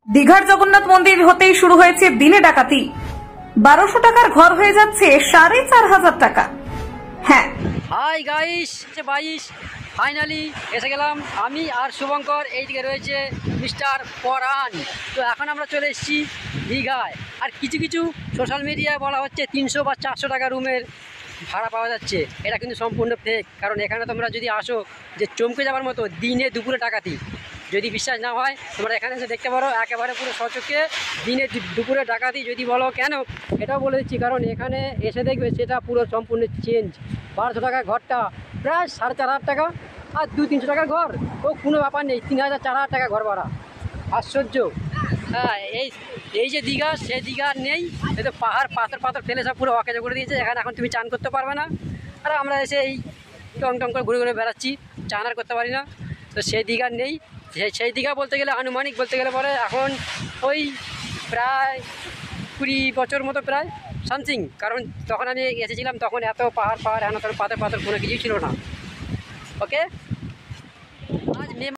দীঘার জগন্নাথ মন্দির হতেই শুরু হয়েছে দিনে ডাকাতি। 1200 টাকার ঘর হয়ে যাচ্ছে 4500 টাকা। হ্যাঁ, হাই গাইস, 22 ফাইনালি এসে গেলাম আমি আর শুভঙ্কর। এইদিকে রয়েছে মিস্টার পরাণ। তো এখন আমরা চলে এসেছি দীঘায়। আর কিছু কিছু সোশ্যাল মিডিয়ায় বলা হচ্ছে 300 বা 400 টাকা রুমের ভাড়া পাওয়া যাচ্ছে। এটা কিন্তু সম্পূর্ণ ফেক, কারণ এখানে তোমরা যদি আসো যে চমকে যাবার মতো দিনে দুপুরে ডাকাতি। যদি বিশ্বাস না হয় তোমরা এখানে এসে দেখতে পারো, একেবারে পুরো সচক্ষে দিনে দুপুরে ডাকাতি। যদি বলো কেন, এটাও বলে দিচ্ছি, কারণ এখানে এসে দেখবে সেটা পুরো সম্পূর্ণ চেঞ্জ। 1200 টাকার ঘরটা প্রায় 4500 টাকা, আর 200-300 টাকার ঘর ও কোনো ব্যাপার নেই। 3000-4000 টাকা ঘর ভাড়া, আশ্চর্য। হ্যাঁ, এই যে দীঘা, সে দীঘা নেই। এই তো পাহাড় পাথর ফেলে সব পুরো অকেজো করে দিয়েছে। এখানে এখন তুমি চান করতে পারবে না। আর আমরা এসে এই টং টং করে ঘুরে ঘুরে বেড়াচ্ছি, চান আর করতে পারি না। তো সেই দীঘা নেই। সেই দীঘা বলতে গেলে, আনুমানিক বলতে গেলে পরে এখন ওই প্রায় 20 বছর মতো, প্রায় সামথিং। কারণ তখন আমি এসেছিলাম তখন এত পাহাড় এত পাথর কোনো কিছুই ছিল না। ওকে, আজ মে